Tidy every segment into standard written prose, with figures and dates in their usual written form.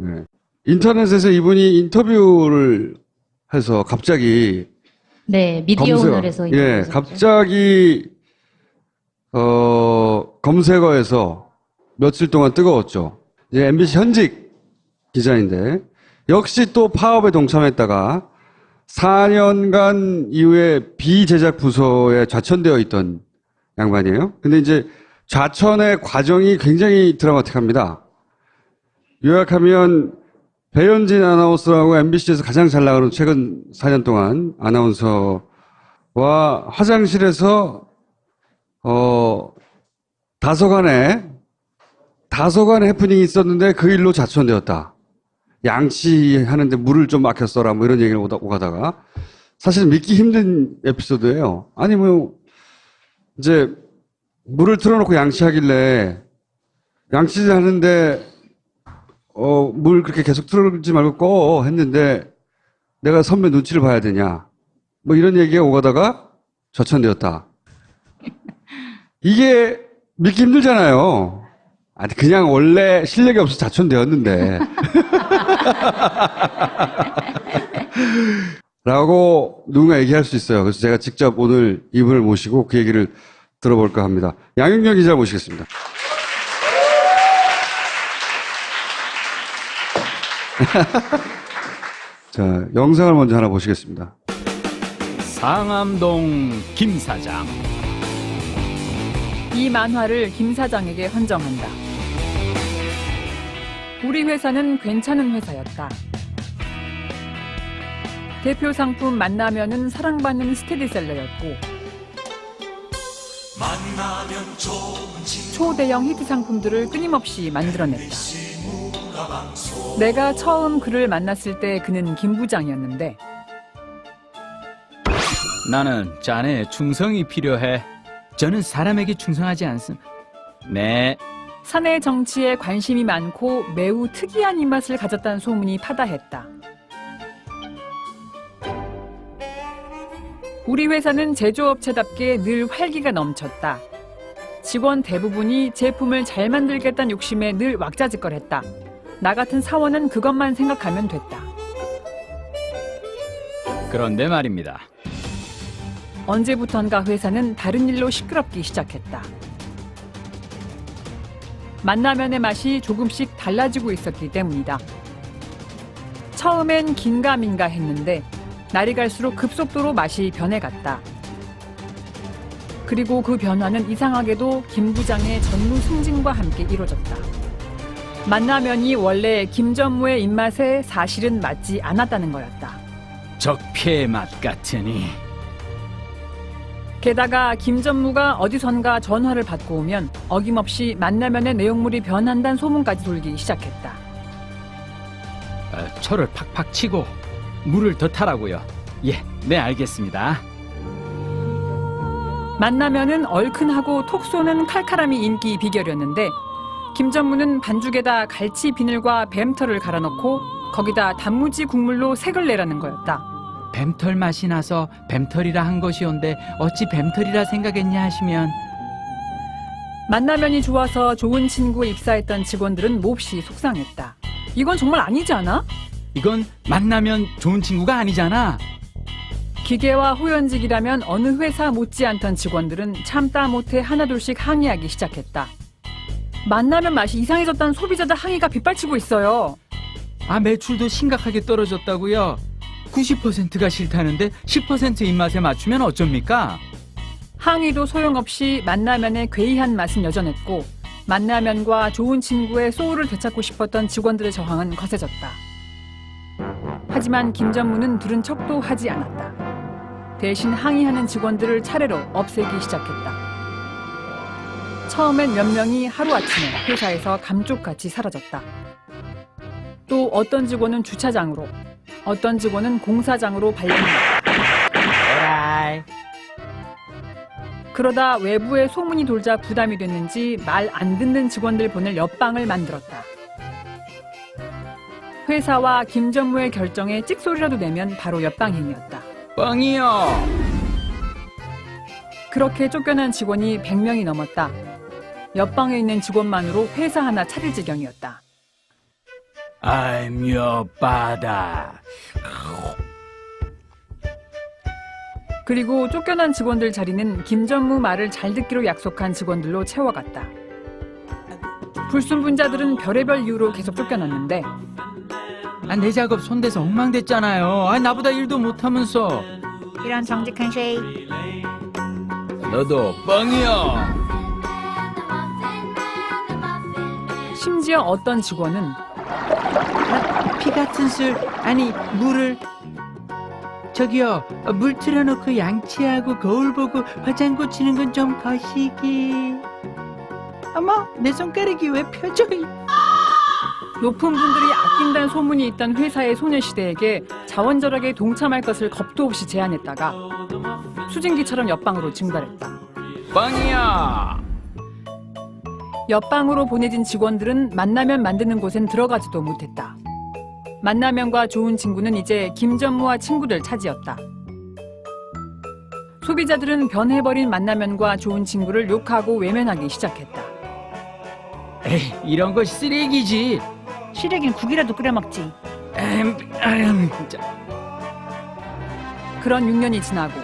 네. 인터넷에서 이분이 인터뷰를 해서 갑자기 네, 미디어 오늘에서 예, 갑자기 검색어에서 며칠 동안 뜨거웠죠. 이제 MBC 현직 기자인데 역시 또 파업에 동참했다가 4년간 이후에 비제작 부서에 좌천되어 있던 양반이에요. 근데 이제 좌천의 과정이 굉장히 드라마틱합니다. 요약하면 배현진 아나운서라고 MBC에서 가장 잘 나가는 최근 4년 동안 아나운서와 화장실에서 다소간에 해프닝이 있었는데 그 일로 좌천되었다. 양치하는데 물을 좀 막혔어라 뭐 이런 얘기를 오가다가 사실 믿기 힘든 에피소드예요. 아니 뭐 이제 물을 틀어놓고 양치하길래 양치하는데 물 그렇게 계속 틀어놓지 말고 꺼 했는데 내가 선배 눈치를 봐야 되냐 뭐 이런 얘기가 오가다가 좌천되었다. 이게 믿기 힘들잖아요. 아니 그냥 원래 실력이 없어서 좌천되었는데 라고 누군가 얘기할 수 있어요. 그래서 제가 직접 오늘 이분을 모시고 그 얘기를 들어볼까 합니다. 양윤경 기자 모시겠습니다. 자, 영상을 먼저 하나 보시겠습니다. 상암동 김 사장. 이 만화를 김 사장에게 헌정한다. 우리 회사는 괜찮은 회사였다. 대표 상품 만나면은 사랑받는 스테디셀러였고 초대형 히트 상품들을 끊임없이 만들어냈다. 내가 처음 그를 만났을 때 그는 김 부장이었는데 나는 자네의 충성이 필요해. 저는 사람에게 충성하지 않습니다. 네. 사내 정치에 관심이 많고 매우 특이한 입맛을 가졌다는 소문이 파다했다. 우리 회사는 제조업체답게 늘 활기가 넘쳤다. 직원 대부분이 제품을 잘 만들겠다는 욕심에 늘 왁자지껄했다. 나 같은 사원은 그것만 생각하면 됐다. 그런데 말입니다. 언제부턴가 회사는 다른 일로 시끄럽기 시작했다. 만나면의 맛이 조금씩 달라지고 있었기 때문이다. 처음엔 긴가민가 했는데 날이 갈수록 급속도로 맛이 변해갔다. 그리고 그 변화는 이상하게도 김 부장의 전무 승진과 함께 이루어졌다. 만나면이 원래 김 전무의 입맛에 사실은 맞지 않았다는 거였다. 적폐의 맛 같으니. 게다가 김 전무가 어디선가 전화를 받고 오면 어김없이 만나면의 내용물이 변한다는 소문까지 돌기 시작했다. 초를 팍팍 치고 물을 더 타라고요. 예, 네 알겠습니다. 만나면은 얼큰하고 톡 쏘는 칼칼함이 인기 비결이었는데 김 전무는 반죽에다 갈치 비늘과 뱀털을 갈아넣고 거기다 단무지 국물로 색을 내라는 거였다. 뱀털 맛이 나서 뱀털이라 한 것이온데 어찌 뱀털이라 생각했냐 하시면 만나면이 좋아서 좋은 친구에 입사했던 직원들은 몹시 속상했다. 이건 정말 아니지 않아? 이건 만나면 좋은 친구가 아니잖아. 기계와 호연직이라면 어느 회사 못지않던 직원들은 참다 못해 하나둘씩 항의하기 시작했다. 만나면 맛이 이상해졌다는 소비자들 항의가 빗발치고 있어요. 매출도 심각하게 떨어졌다고요? 90%가 싫다는데 10% 입맛에 맞추면 어쩝니까? 항의도 소용없이 만나면의 괴이한 맛은 여전했고 만나면과 좋은 친구의 소울을 되찾고 싶었던 직원들의 저항은 거세졌다. 하지만 김 전무는 들은 척도 하지 않았다. 대신 항의하는 직원들을 차례로 없애기 시작했다. 처음엔 몇 명이 하루아침에 회사에서 감쪽같이 사라졌다. 또 어떤 직원은 주차장으로, 어떤 직원은 공사장으로 발견했다. 그러다 외부에 소문이 돌자 부담이 됐는지 말 안 듣는 직원들 보낼 옆방을 만들었다. 회사와 김 전무의 결정에 찍소리라도 내면 바로 옆방행위였다. 뻥이요. 그렇게 쫓겨난 직원이 100명이 넘었다. 옆방에 있는 직원만으로 회사 하나 차릴 지경이었다. I'm your father. 그리고 쫓겨난 직원들 자리는 김전무 말을 잘 듣기로 약속한 직원들로 채워갔다. 불순분자들은 별의별 이유로 계속 쫓겨났는데 내 작업 손대서 엉망됐잖아요. 나보다 일도 못하면서. 이런 정직한 쉐이. 너도 뻥이야. 심지어 어떤 직원은 피 같은 술, 물을. 저기요, 물 틀어놓고 양치하고 거울 보고 화장 고치는 건 좀 거시기. 어머, 내 손가락이 왜 펴져? 높은 분들이 아낀다는 소문이 있던 회사의 소녀시대에게 자원절약에 동참할 것을 겁도 없이 제안했다가 수증기처럼 옆방으로 증발했다. 뻥이야. 옆방으로 보내진 직원들은 만나면 만드는 곳엔 들어가지도 못했다. 만나면과 좋은 친구는 이제 김전무와 친구들 차지였다. 소비자들은 변해버린 만나면과 좋은 친구를 욕하고 외면하기 시작했다. 에이, 이런 거 쓰레기지. 시래기는 국이라도 끓여 먹지. 진짜. 그런 6년이 지나고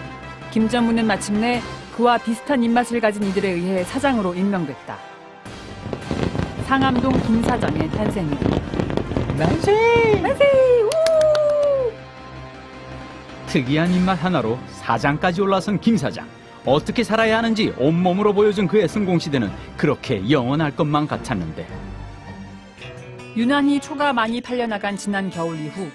김전무는 마침내 그와 비슷한 입맛을 가진 이들에 의해 사장으로 임명됐다. 상암동 김 사장의 탄생이다. 만세! 특이한 입맛 하나로 사장까지 올라선 김 사장. 어떻게 살아야 하는지 온몸으로 보여준 그의 성공시대는 그렇게 영원할 것만 같았는데. 유난히 초가 많이 팔려나간 지난 겨울 이후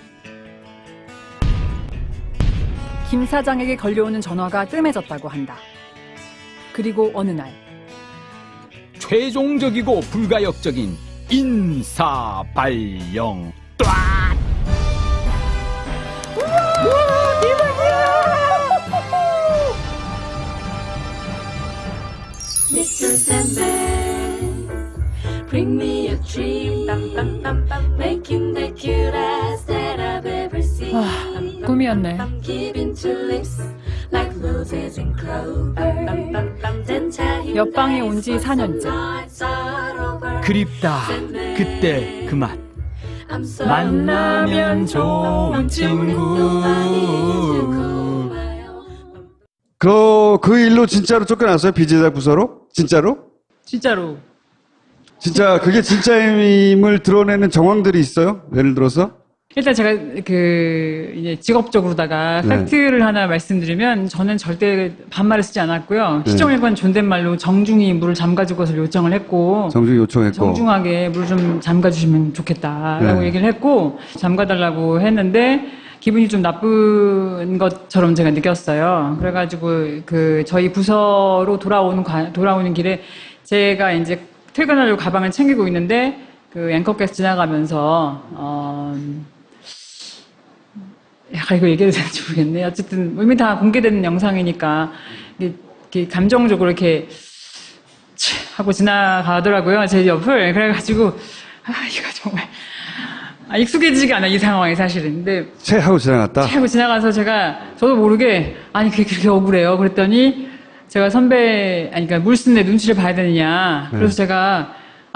김 사장에게 걸려오는 전화가 뜸해졌다고 한다. 그리고 어느 날 최종적이고 불가역적인 인사발령. Mr. Sandman, bring me a dream, making the cutest that I've ever seen. 꿈이었네. Giving tulips like roses and clover. Then tell him 옆방에 온 지 4년째. 그립다. 그때 그 맛. I'm so 만나면 좋은 친구. 그 일로 진짜로 쫓겨났어요? 비제자 부서로? 진짜로? 진짜로. 진짜 그게 진짜임을 드러내는 정황들이 있어요? 예를 들어서? 일단 제가 이제 직업적으로다가 네. 팩트를 하나 말씀드리면 저는 절대 반말을 쓰지 않았고요. 네. 시정일관 존댓말로 정중히 물을 잠가줄 것을 요청을 했고 정중히 요청했고. 정중하게 물 좀 잠가주시면 좋겠다라고 네. 얘기를 했고 잠가달라고 했는데 기분이 좀 나쁜 것처럼 제가 느꼈어요. 그래가지고 저희 부서로 돌아오는 길에 제가 이제 퇴근하려고 가방을 챙기고 있는데 앵커께서 지나가면서 약간 이거 얘기해도 되는지 모르겠네. 어쨌든 이미 다 공개된 영상이니까 이렇게 감정적으로 이렇게 하고 지나가더라고요. 제 옆을. 그래가지고 이거 정말 익숙해지지가 않아 이 상황이 사실은. 근데 채 하고 지나갔다? 하고 지나가서 저도 모르게 그게 그렇게 억울해요. 그랬더니 제가 그러니까 물 쓰는 데 눈치를 봐야 되느냐. 그래서 제가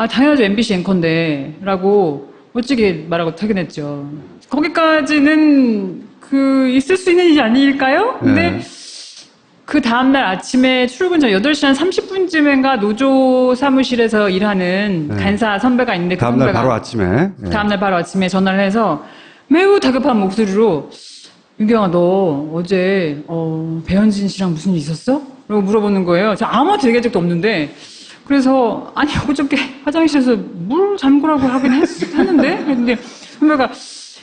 당연하죠. MBC 앵커인데 라고 멋지게 말하고 퇴근했죠. 거기까지는 있을 수 있는 일이 아닐까요? 근데 네. 그 다음날 아침에 출근 전 8시 한 30분쯤인가 노조 사무실에서 일하는 네. 간사 선배가 있는데 그 다음날 선배가 바로 아침에. 네. 다음날 바로 아침에 전화를 해서 매우 다급한 목소리로 윤경아 너 어제 배현진 씨랑 무슨 일 있었어? 라고 물어보는 거예요. 제가 아무한테 얘기한 적도 없는데 그래서 어저께 화장실에서 물 잠그라고 하긴 했는데 근데 선배가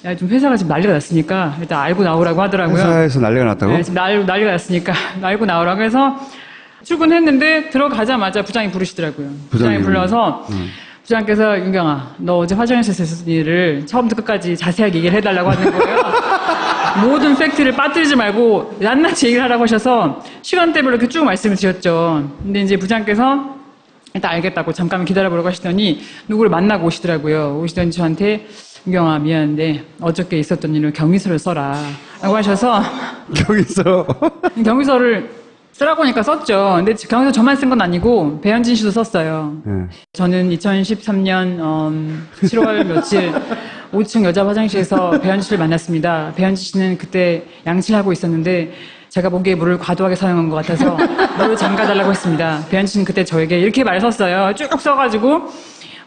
야 좀 회사가 지금 난리가 났으니까 일단 알고 나오라고 하더라고요. 회사에서 난리가 났다고? 네, 지금 난리가 났으니까 알고 나오라고 해서 출근했는데 들어가자마자 부장이 부르시더라고요. 부장이 불러서 부장께서 윤경아 너 어제 화장실에서 있었던 일을 처음부터 끝까지 자세하게 얘기를 해달라고 하는 거예요. 모든 팩트를 빠뜨리지 말고 낱낱이 얘기를 하라고 하셔서 시간대별로 이렇게 쭉 말씀을 드렸죠. 근데 이제 부장께서 일단 알겠다고 잠깐만 기다려보라고 하시더니 누구를 만나고 오시더라고요. 오시더니 저한테 윤경아 미안한데 어저께 있었던 일을 경위서를 써라 라고 하셔서 경위서를 쓰라고 하니까 썼죠. 근데 경위서 저만 쓴 건 아니고 배현진 씨도 썼어요. 네. 저는 2013년 7월 며칠 5층 여자 화장실에서 배현지 씨를 만났습니다. 배현지 씨는 그때 양치를 하고 있었는데 제가 보기에 물을 과도하게 사용한 것 같아서 물을 잠가달라고 했습니다. 배현지 씨는 그때 저에게 이렇게 말을 썼어요. 쭉 써가지고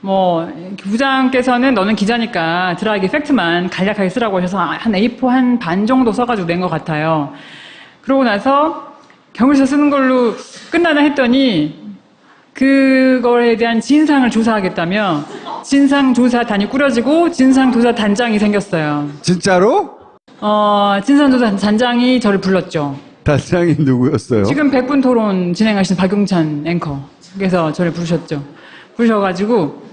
뭐 부장께서는 너는 기자니까 드라이기 팩트만 간략하게 쓰라고 하셔서 한 A4 한 반 정도 써가지고 낸 것 같아요. 그러고 나서 경위서 쓰는 걸로 끝나나 했더니 그거에 대한 진상을 조사하겠다며 진상조사단이 꾸려지고 진상조사단장이 생겼어요. 진짜로? 진상조사단장이 저를 불렀죠. 단장이 누구였어요? 지금 100분 토론 진행하신 박용찬 앵커께서 저를 부르셨죠. 부르셔가지고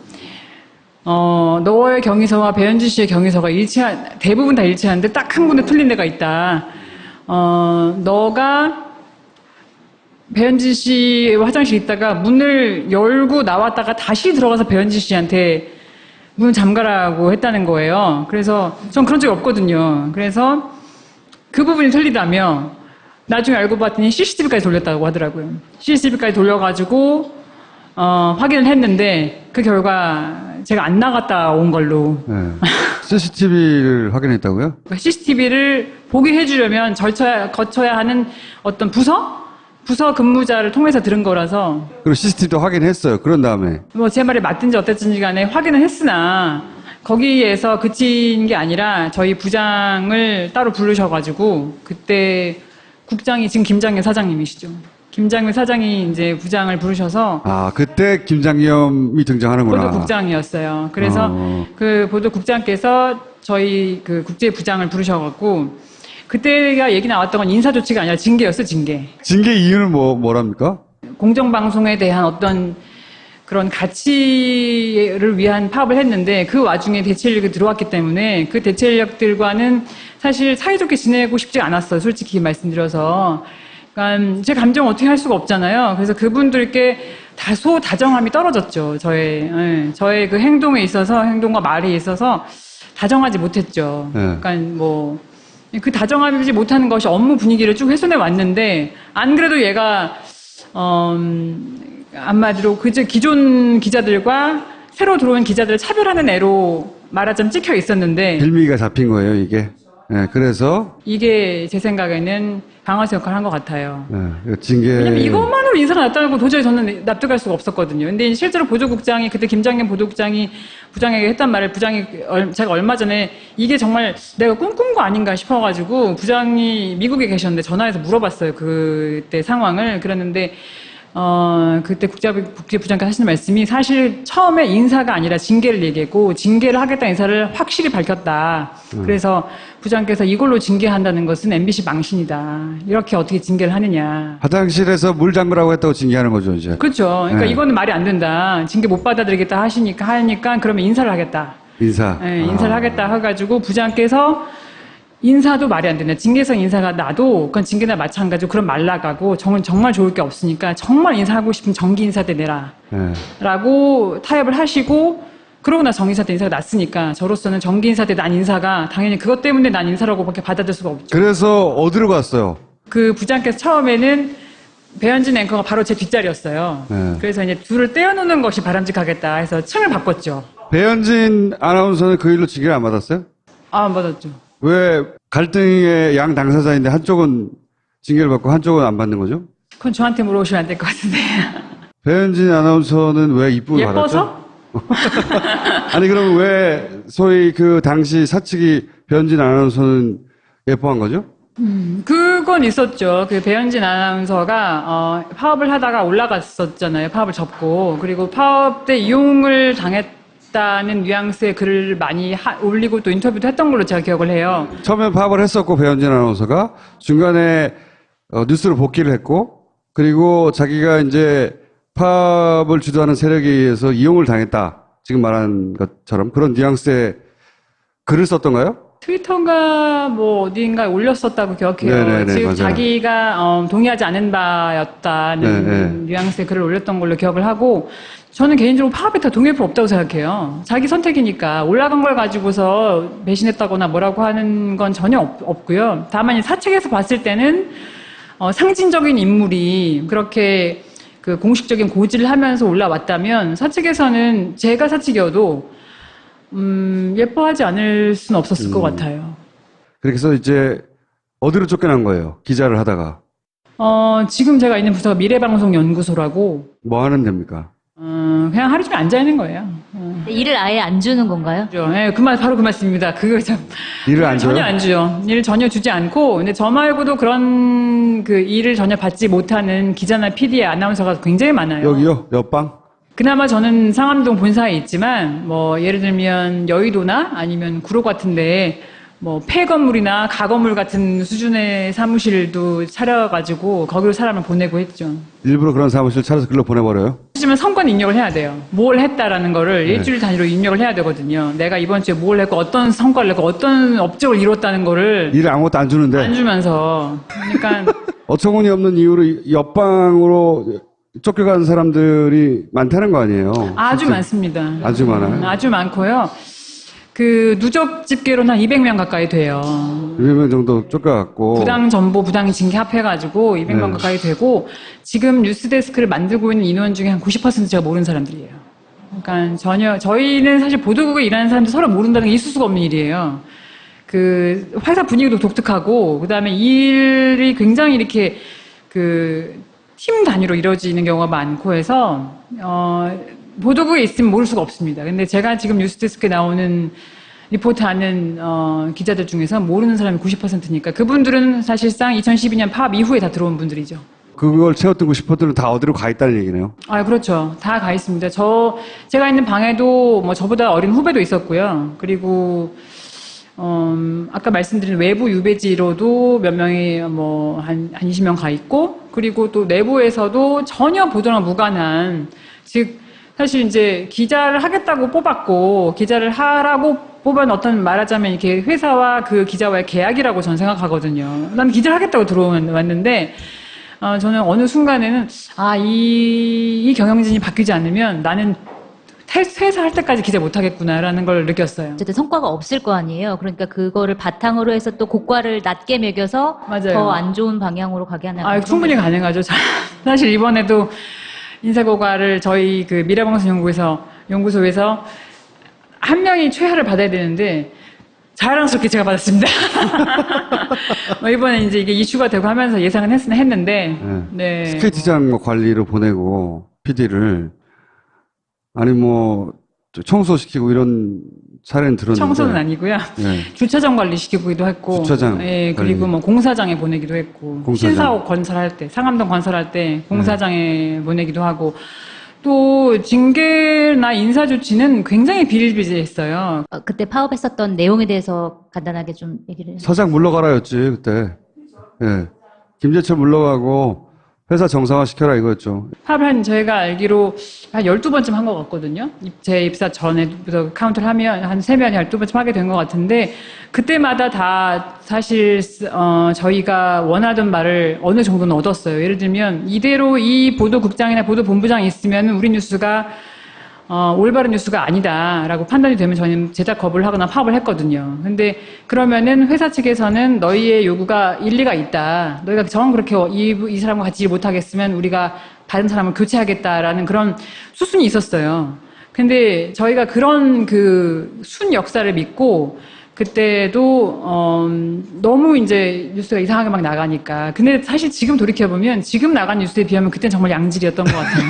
너의 경위서와 배현지 씨의 경위서가 대부분 다 일치하는데 딱 한 군데 틀린 데가 있다. 너가 배현지 씨 화장실 있다가 문을 열고 나왔다가 다시 들어가서 배현지 씨한테 문 잠가라고 했다는 거예요. 그래서 전 그런 적이 없거든요. 그래서 그 부분이 틀리다며 나중에 알고 봤더니 CCTV까지 돌렸다고 하더라고요. CCTV까지 돌려가지고 확인을 했는데 그 결과 제가 안 나갔다 온 걸로. 네. CCTV를 확인했다고요? CCTV를 보게 해주려면 거쳐야 하는 어떤 부서 근무자를 통해서 들은 거라서. 그리고 CCTV도 확인했어요. 그런 다음에. 뭐 제 말이 맞든지 어땠든지 간에 확인을 했으나 거기에서 그친 게 아니라 저희 부장을 따로 부르셔가지고 그때 국장이 지금 김장현 사장님이시죠. 김장현 사장이 이제 부장을 부르셔서 아, 그때 김장겸이 등장하는구나. 보도국장이었어요. 그래서 그 보도국장께서 저희 그 국제부장을 부르셔갖고 그때가 얘기 나왔던 건 인사조치가 아니라 징계였어, 징계. 징계 이유는 뭐랍니까? 공정방송에 대한 어떤 그런 가치를 위한 파업을 했는데 그 와중에 대체 인력이 들어왔기 때문에 그 대체 인력들과는 사실 사이좋게 지내고 싶지 않았어요. 솔직히 말씀드려서. 그러니까 제 감정 어떻게 할 수가 없잖아요. 그래서 그분들께 다소 다정함이 떨어졌죠. 저의 그 행동에 있어서, 행동과 말에 있어서 다정하지 못했죠. 네. 그러니까 뭐 그 다정하지 못하는 것이 업무 분위기를 쭉 훼손해 왔는데 안 그래도 얘가 한마디로 기존 기자들과 새로 들어온 기자들을 차별하는 애로 말하자면 찍혀 있었는데 빌미가 잡힌 거예요, 이게. 네, 그래서 이게 제 생각에는 방아쇠 역할을 한 것 같아요. 네, 징계. 왜냐면 이것만으로 인사가 났다고 도저히 저는 납득할 수가 없었거든요. 근데 실제로 보도국장이 그때 김장현 보도국장이 부장에게 했단 말을 제가 얼마 전에 이게 정말 내가 꿈꾼 거 아닌가 싶어가지고 부장이 미국에 계셨는데 전화해서 물어봤어요. 그때 상황을. 그랬는데 그때 국제부장께서 하시는 말씀이 사실 처음에 인사가 아니라 징계를 얘기했고 징계를 하겠다는 인사를 확실히 밝혔다. 그래서 부장께서 이걸로 징계한다는 것은 MBC 망신이다. 이렇게 어떻게 징계를 하느냐. 화장실에서 물 잠그라고 했다고 징계하는 거죠, 이제. 그렇죠. 그러니까 네. 이거는 말이 안 된다. 징계 못 받아들이겠다 하니까 그러면 인사를 하겠다. 인사. 네, 인사를 하겠다 해가지고 부장께서 인사도 말이 안 된다. 징계성 인사가 나도 그건 징계나 마찬가지로 그런 말 나가고 정말 좋을 게 없으니까 정말 인사하고 싶으면 정기 인사 때 내라. 네. 라고 타협을 하시고 그러고 나서 정기 인사 때 인사가 났으니까 저로서는 정기 인사 때 난 인사가 당연히 그것 때문에 난 인사라고밖에 받아들일 수가 없죠. 그래서 어디로 갔어요? 그 부장께서 처음에는 배현진 앵커가 바로 제 뒷자리였어요. 네. 그래서 이제 둘을 떼어놓는 것이 바람직하겠다 해서 층을 바꿨죠. 배현진 아나운서는 그 일로 징계를 안 받았어요? 안 받았죠. 왜 갈등의 양 당사자인데 한쪽은 징계를 받고 한쪽은 안 받는 거죠? 그건 저한테 물어보시면 안 될 것 같은데. 배현진 아나운서는 왜 이쁨을 받았죠? 예뻐서? 아니 그럼 왜 소위 그 당시 사측이 배현진 아나운서는 예뻐한 거죠? 그건 있었죠. 그 배현진 아나운서가 파업을 하다가 올라갔었잖아요. 파업을 접고. 그리고 파업 때 이용을 당했다는 뉘앙스의 글을 많이 올리고 또 인터뷰도 했던 걸로 제가 기억을 해요. 처음에 파업을 했었고 배현진 아나운서가 중간에 뉴스로 복귀를 했고 그리고 자기가 이제 파업을 주도하는 세력에 의해서 이용을 당했다. 지금 말한 것처럼 그런 뉘앙스의 글을 썼던가요? 트위터가 뭐 어딘가에 올렸었다고 기억해요. 네네네, 지금 맞아요. 자기가 동의하지 않은 바였다는 네네. 뉘앙스의 글을 올렸던 걸로 기억을 하고 저는 개인적으로 파업에 다 동의할 필요 없다고 생각해요. 자기 선택이니까 올라간 걸 가지고서 배신했다거나 뭐라고 하는 건 전혀 없고요. 다만 사측에서 봤을 때는 상징적인 인물이 그렇게 그 공식적인 고지를 하면서 올라왔다면 사측에서는 제가 사측이어도 예뻐하지 않을 수는 없었을 것 같아요. 그렇게 해서 이제 어디로 쫓겨난 거예요? 기자를 하다가. 지금 제가 있는 부서가 미래방송연구소라고, 뭐 하는 데입니까? 그냥 하루 종일 앉아있는 거예요. 일을 아예 안 주는 건가요? 네, 바로 그 말씀입니다. 그거 참. 일을 안 줘요? 전혀 안 주요. 일을 전혀 주지 않고, 근데 저 말고도 그런 그 일을 전혀 받지 못하는 기자나 PD, 아나운서가 굉장히 많아요. 여기요? 옆방? 그나마 저는 상암동 본사에 있지만, 뭐, 예를 들면 여의도나 아니면 구로 같은데, 뭐, 폐건물이나 가건물 같은 수준의 사무실도 차려가지고, 거기로 사람을 보내고 했죠. 일부러 그런 사무실 차려서 글로 보내버려요? 하지만 성과는 입력을 해야 돼요. 뭘 했다라는 거를 일주일 단위로 입력을 해야 되거든요. 내가 이번 주에 뭘 했고, 어떤 성과를 냈고, 어떤 업적을 이뤘다는 거를 일 아무것도 안 주는데. 안 주면서. 그러니까, 어처구니 없는 이유로 옆방으로 쫓겨간 사람들이 많다는 거 아니에요? 아주 실제. 많습니다. 아주 많아요? 아주 많고요. 그 누적 집계로는 한 200명 가까이 돼요. 200명 정도 쫓겨갔고. 부당 정보, 부당 징계 합해가지고 200명 네. 가까이 되고, 지금 뉴스데스크를 만들고 있는 인원 중에 한 90% 제가 모르는 사람들이에요. 그러니까 전혀, 저희는 사실 보도국에 일하는 사람들 서로 모른다는 게 있을 수가 없는 일이에요. 그 회사 분위기도 독특하고, 그 다음에 일이 굉장히 이렇게 팀 단위로 이루어지는 경우가 많고 해서, 보도국에 있으면 모를 수가 없습니다. 근데 제가 지금 뉴스데스크에 나오는 리포트하는 기자들 중에서 모르는 사람이 90%니까 그분들은 사실상 2012년 파업 이후에 다 들어온 분들이죠. 그걸 채웠던 90%는 다 어디로 가 있다는 얘기네요. 아, 그렇죠. 다 가 있습니다. 제가 있는 방에도 뭐 저보다 어린 후배도 있었고요. 그리고 아까 말씀드린 외부 유배지로도 몇 명이 뭐 한 20명 가 있고, 그리고 또 내부에서도 전혀 보도랑 무관한, 즉 사실 이제 기자를 하겠다고 뽑았고, 기자를 하라고 뽑은 어떤 말하자면 이렇게 회사와 그 기자와의 계약이라고 저는 생각하거든요. 난 기자를 하겠다고 들어왔는데, 저는 어느 순간에는, 이 경영진이 바뀌지 않으면 나는 퇴사할 때까지 기자 못하겠구나라는 걸 느꼈어요. 어쨌든 성과가 없을 거 아니에요. 그러니까 그거를 바탕으로 해서 또 고과를 낮게 매겨서 맞아요. 더 안 좋은 방향으로 가게 하는. 그런 충분히 거죠. 가능하죠. 사실 이번에도 인사고과를 저희 그 미래방송연구소에서 한 명이 최하를 받아야 되는데 자랑스럽게 제가 받았습니다. 이번에 이제 이게 이슈가 되고 하면서 예상은 했는데, 네. 스케이트장 뭐 관리로 보내고, PD를. 아니, 뭐, 청소시키고 이런 사례는 들었는데. 청소는 아니고요. 네. 주차장 관리 시키기도 했고, 주차장 예, 그리고 관리. 뭐 공사장에 보내기도 했고, 공사장. 신사옥 건설할 때, 상암동 건설할 때 공사장에 보내기도 하고, 또 징계나 인사 조치는 굉장히 비일비재했어요. 그때 파업했었던 내용에 대해서 간단하게 좀 얘기를. 사장 물러가라였지, 그때. 예. 김재철 물러가고, 회사 정상화 시켜라 이거였죠. 파업을 저희가 알기로 한 12번쯤 한 것 같거든요. 제 입사 전에부터 카운트를 하면 한 3번, 12번쯤 하게 된 것 같은데, 그때마다 다 사실, 저희가 원하던 말을 어느 정도는 얻었어요. 예를 들면, 이대로 이 보도국장이나 보도본부장이 있으면 우리 뉴스가, 올바른 뉴스가 아니다라고 판단이 되면 저희는 제작 거부를 하거나 파업을 했거든요. 근데 그러면은 회사 측에서는 너희의 요구가 일리가 있다. 너희가 정 그렇게 이 사람과 같이 일 못하겠으면 우리가 다른 사람을 교체하겠다라는 그런 수순이 있었어요. 근데 저희가 그런 그 순 역사를 믿고 그때도 너무 이제 뉴스가 이상하게 막 나가니까. 근데 사실 지금 돌이켜보면 지금 나간 뉴스에 비하면 그때는 정말 양질이었던 것 같아요.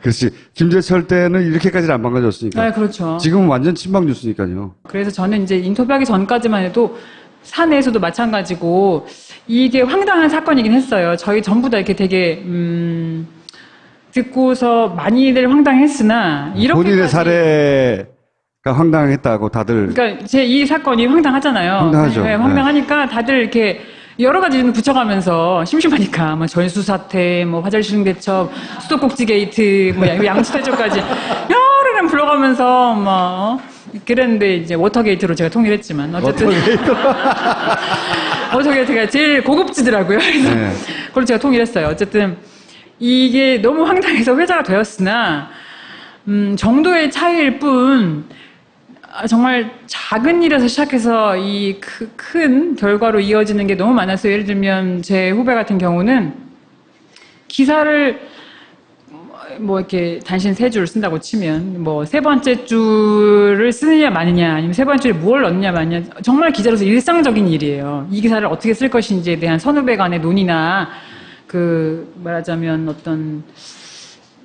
그렇지. 김재철 때는 이렇게까지는 안 망가졌으니까. 네, 그렇죠. 지금은 완전 친박 뉴스니까요. 그래서 저는 이제 인터뷰하기 전까지만 해도 사내에서도 마찬가지고 이게 황당한 사건이긴 했어요. 저희 전부 다 이렇게 되게 듣고서 많이들 황당했으나 이렇게 본인의 사례가 황당했다고 다들. 그러니까 제 이 사건이 황당하잖아요. 황당하죠. 네, 황당하니까 다들 이렇게 여러 가지 이유는 붙여가면서 심심하니까 뭐 전수 사태, 뭐 화장실 대첩, 수도꼭지 게이트, 뭐 양수 대첩까지 여러 이름 불러가면서 뭐 그랬는데 이제 워터게이트로 제가 통일했지만 어쨌든 워터게이트가 제일 고급지더라고요. 그래서 네. 그걸 제가 통일했어요. 어쨌든 이게 너무 황당해서 회자가 되었으나 정도의 차이일 뿐. 정말 작은 일에서 시작해서 이 큰 결과로 이어지는 게 너무 많았어요. 예를 들면 제 후배 같은 경우는 기사를 뭐 이렇게 단신 세 줄 쓴다고 치면 뭐 세 번째 줄을 쓰느냐 마느냐 아니면 세 번째 줄에 뭘 넣느냐 마느냐 정말 기자로서 일상적인 일이에요. 이 기사를 어떻게 쓸 것인지에 대한 선후배 간의 논의나 그 말하자면 어떤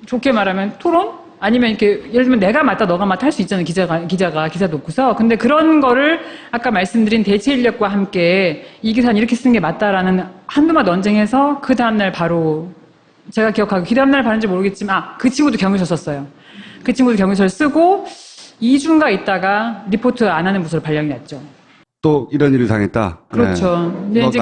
좋게 말하면 토론? 아니면 이렇게 예를 들면 내가 맞다 너가 맞다 할 수 있잖아요. 기자가 기사 놓고서. 근데 그런 거를 아까 말씀드린 대체 인력과 함께 이 기사는 이렇게 쓰는 게 맞다라는 한두 마디 언쟁해서 그 다음날 바로 제가 기억하고 그 다음날 봤는지 모르겠지만 그 친구도 경유서 썼어요. 그 친구도 경유서를 쓰고 2주인가 있다가 리포트 안 하는 부서로 발령이 났죠. 또 이런 일을 당했다. 그렇죠. 근데 이제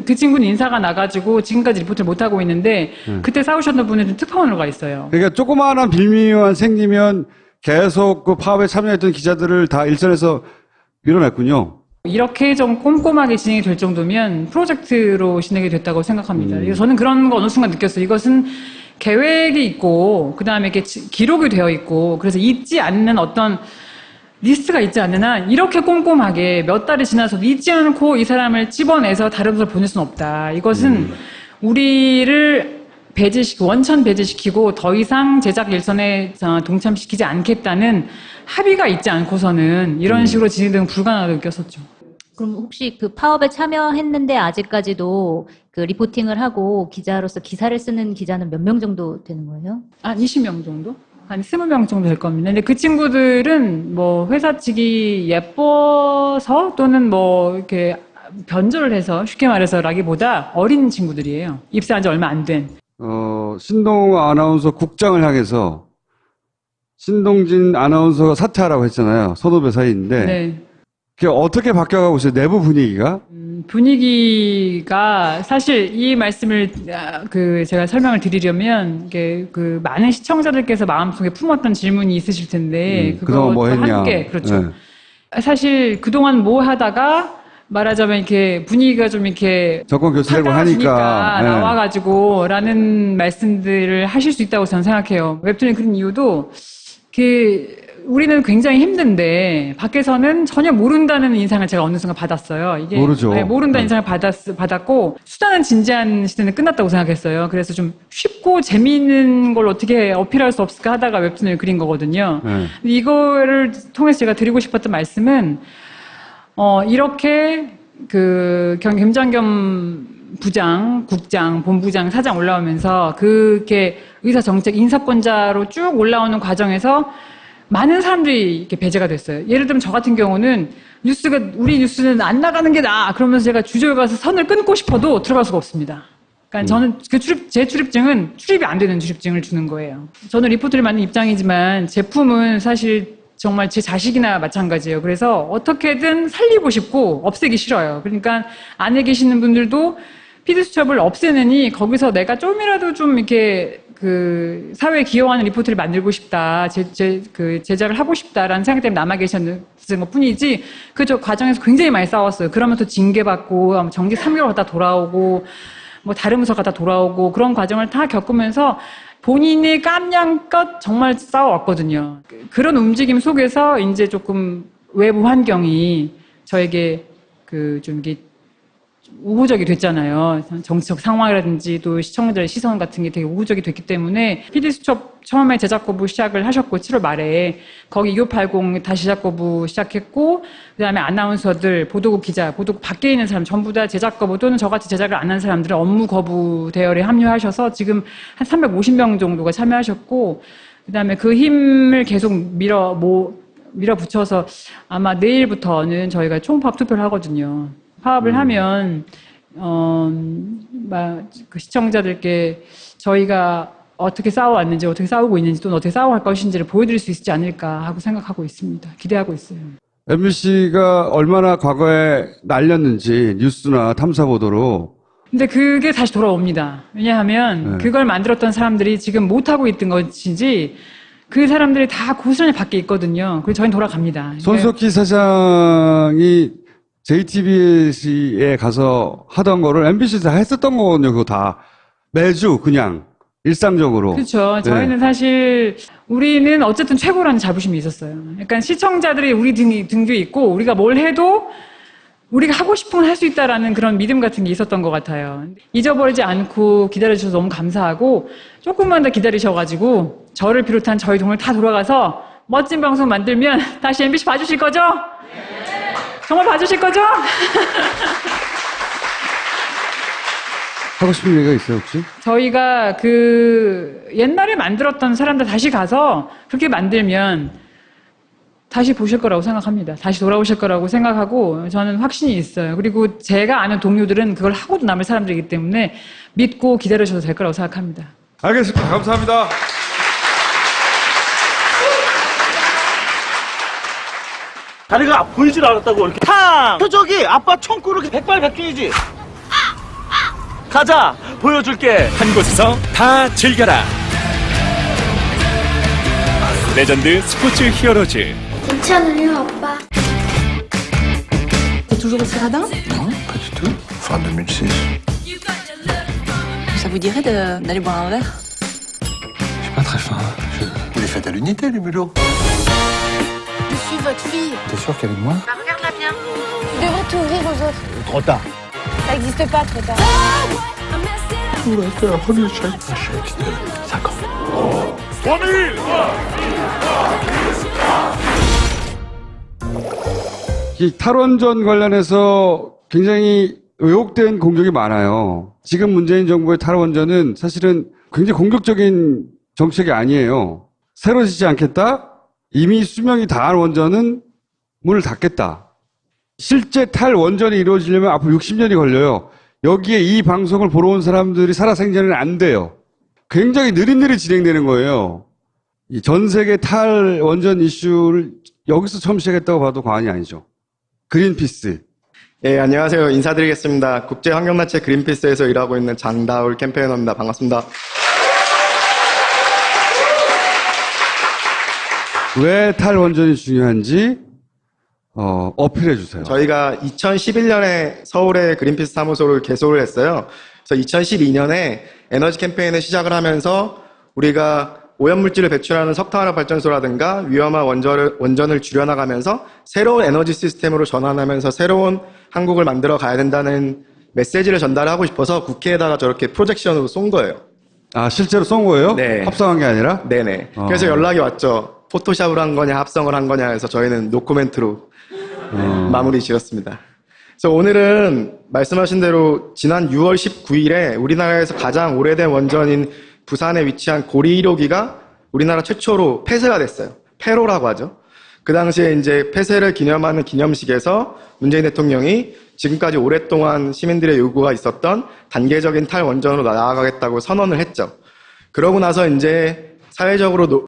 그 친구는 인사가 나가지고 지금까지 리포트를 못 하고 있는데 그때 싸우셨던 분은 특파원으로 가 있어요. 그러니까 조그마한 빌미만 생기면 계속 그 파업에 참여했던 기자들을 다 일선에서 밀어냈군요. 이렇게 좀 꼼꼼하게 진행이 될 정도면 프로젝트로 진행이 됐다고 생각합니다. 그래서 저는 그런 거 어느 순간 느꼈어요. 이것은 계획이 있고 그다음에 이렇게 기록이 되어 있고 그래서 잊지 않는 어떤 리스트가 있지 않는 한 이렇게 꼼꼼하게 몇 달이 지나서도 잊지 않고 이 사람을 집어내서 다른 곳으로 보낼 수는 없다. 이것은 우리를 원천 배제시키고 더 이상 제작 일선에 동참시키지 않겠다는 합의가 있지 않고서는 이런 식으로 진행되는 불가능하다고 느꼈었죠. 그럼 혹시 그 파업에 참여했는데 아직까지도 그 리포팅을 하고 기자로서 기사를 쓰는 기자는 몇 명 정도 되는 거예요? 한 20명 정도? 한 20명 정도 될 겁니다. 근데 그 친구들은 뭐 회사 측이 예뻐서 또는 뭐 이렇게 변조를 해서 쉽게 말해서라기보다 어린 친구들이에요. 입사한 지 얼마 안 된. 신동 아나운서 국장을 향해서 신동진 아나운서가 사퇴하라고 했잖아요. 선후배 사이인데. 네. 그게 어떻게 바뀌어가고 있어요? 내부 분위기가? 분위기가 사실 이 말씀을 제가 설명을 드리려면 이게 그 많은 시청자들께서 마음속에 품었던 질문이 있으실 텐데 그동안 뭐 했냐? 함께 그렇죠. 네. 사실 그동안 뭐 하다가 말하자면 이렇게 분위기가 좀 이렇게 정권 교체되고 하니까 네. 나와가지고라는 말씀들을 하실 수 있다고 저는 생각해요. 웹툰이 그런 이유도 우리는 굉장히 힘든데 밖에서는 전혀 모른다는 인상을 제가 어느 순간 받았어요. 이게 모르죠. 네, 모른다는 인상을 받았고 수단은 진지한 시대는 끝났다고 생각했어요. 그래서 좀 쉽고 재미있는 걸 어떻게 어필할 수 없을까 하다가 웹툰을 그린 거거든요. 네. 이거를 통해서 제가 드리고 싶었던 말씀은 이렇게 김장겸 부장, 국장, 본부장, 사장 올라오면서 그게 의사정책 인사권자로 쭉 올라오는 과정에서 많은 사람들이 이렇게 배제가 됐어요. 예를 들면 저 같은 경우는 우리 뉴스는 안 나가는 게 나아. 그러면서 제가 주저에 가서 선을 끊고 싶어도 들어갈 수가 없습니다. 그러니까 저는 제 출입증은 출입이 안 되는 출입증을 주는 거예요. 저는 리포트를 만든 입장이지만 제품은 사실 정말 제 자식이나 마찬가지예요. 그래서 어떻게든 살리고 싶고 없애기 싫어요. 그러니까 안에 계시는 분들도 피드수첩을 없애느니 거기서 내가 좀이라도 좀 이렇게 사회에 기여하는 리포트를 만들고 싶다, 제작을 하고 싶다라는 생각 때문에 남아 계셨는 것 뿐이지, 저 과정에서 굉장히 많이 싸웠어요. 그러면서 징계받고, 정직 3개월 갔다 돌아오고, 뭐 다른 부서 갔다 돌아오고, 그런 과정을 다 겪으면서 본인이 깜냥껏 정말 싸워왔거든요. 그런 움직임 속에서 이제 조금 외부 환경이 저에게 좀 이게 우호적이 됐잖아요. 정치적 상황이라든지 또 시청자들의 시선 같은 게 되게 우호적이 됐기 때문에 PD수첩 처음에 제작 거부 시작을 하셨고 7월 말에 거기 2580 다시 제작 거부 시작했고 그다음에 아나운서들, 보도국 기자, 보도국 밖에 있는 사람 전부 다 제작 거부 또는 저같이 제작을 안 한 사람들은 업무 거부 대열에 합류하셔서 지금 한 350명 정도가 참여하셨고 그다음에 그 힘을 계속 밀어붙여서 아마 내일부터는 저희가 총파업 투표를 하거든요. 파업을 하면 그 시청자들께 저희가 어떻게 싸워왔는지, 어떻게 싸우고 있는지, 또는 어떻게 싸워갈 것인지를 보여드릴 수 있지 않을까 하고 생각하고 있습니다. 기대하고 있어요. MBC가 얼마나 과거에 날렸는지 뉴스나 탐사 보도로. 근데 그게 다시 돌아옵니다. 왜냐하면 그걸 만들었던 사람들이 지금 못하고 있던 것인지 그 사람들이 다 고스란히 밖에 있거든요. 그래서 저희는 돌아갑니다. 손석희 사장이 JTBC에 가서 하던 거를 MBC에서 했었던 거거든요. 그거 다 매주 그냥 일상적으로. 그렇죠. 저희는 사실 우리는 어쨌든 최고라는 자부심이 있었어요. 약간 시청자들이 우리 등 뒤에 있고 우리가 뭘 해도 우리가 하고 싶은 건 할 수 있다라는 그런 믿음 같은 게 있었던 것 같아요. 잊어버리지 않고 기다려주셔서 너무 감사하고 조금만 더 기다리셔가지고 저를 비롯한 저희 동을 다 돌아가서 멋진 방송 만들면 다시 MBC 봐주실 거죠? 정말 봐주실 거죠? 하고 싶은 얘기가 있어요, 혹시? 저희가 그 옛날에 만들었던 사람들 다시 가서 그렇게 만들면 다시 보실 거라고 생각합니다. 다시 돌아오실 거라고 생각하고 저는 확신이 있어요. 그리고 제가 아는 동료들은 그걸 하고도 남을 사람들이기 때문에 믿고 기다려주셔도 될 거라고 생각합니다. 알겠습니다. 감사합니다. 다리가 보이질 않았다고 이렇게 탕! 표적이 아빠 총구를 백발백중이지. 가자, 보여줄게. 한 곳에서 다 즐겨라. 레전드 스포츠 히어로즈. 괜찮아요, 아빠. T'es toujours aussi radin? Non, pas du tout. Fin 2006. Ça vous dirait d'aller boire un verre? Je suis pas très fin. Vous les faites à l'unité, les mulots. Je suis votre fille. T'es sûr qu'elle est de moi? Bah, regarde-la bien. Tu devrais t'ouvrir aux autres. Trop tard. Ça n'existe pas, trop tard. On va faire un premier chèque. Un chèque de 5 ans. 이 탈원전 관련해서 굉장히 왜곡된 공격이 많아요. 지금 문재인 정부의 탈원전은 사실은 굉장히 공격적인 정책이 아니에요. 새로 짓지 않겠다? 이미 수명이 다한 원전은 문을 닫겠다. 실제 탈원전이 이루어지려면 앞으로 60년이 걸려요. 여기에 이 방송을 보러 온 사람들이 살아생전에는 안 돼요. 굉장히 느릿느릿 진행되는 거예요. 이 전 세계 탈원전 이슈를 여기서 처음 시작했다고 봐도 과언이 아니죠. 그린피스. 예, 안녕하세요. 인사드리겠습니다. 국제환경단체 그린피스에서 일하고 있는 장다울 캠페이너입니다. 반갑습니다. 왜 탈원전이 중요한지 어필해 주세요. 저희가 2011년에 서울에 그린피스 사무소를 개소를 했어요. 그래서 2012년에 에너지 캠페인을 시작을 하면서 우리가 오염물질을 배출하는 석탄화력 발전소라든가 위험한 원전을 줄여나가면서 새로운 에너지 시스템으로 전환하면서 새로운 한국을 만들어 가야 된다는 메시지를 전달하고 싶어서 국회에다가 저렇게 프로젝션으로 쏜 거예요. 아, 실제로 쏜 거예요? 네. 합성한 게 아니라? 네네. 그래서 연락이 왔죠. 포토샵을 한 거냐 합성을 한 거냐 해서 저희는 노코멘트로 마무리 지었습니다. 그래서 오늘은 말씀하신 대로 지난 6월 19일에 우리나라에서 가장 오래된 원전인 부산에 위치한 고리 1호기가 우리나라 최초로 폐쇄가 됐어요. 폐로라고 하죠. 그 당시에 이제 폐쇄를 기념하는 기념식에서 문재인 대통령이 지금까지 오랫동안 시민들의 요구가 있었던 단계적인 탈원전으로 나아가겠다고 선언을 했죠. 그러고 나서 이제 사회적으로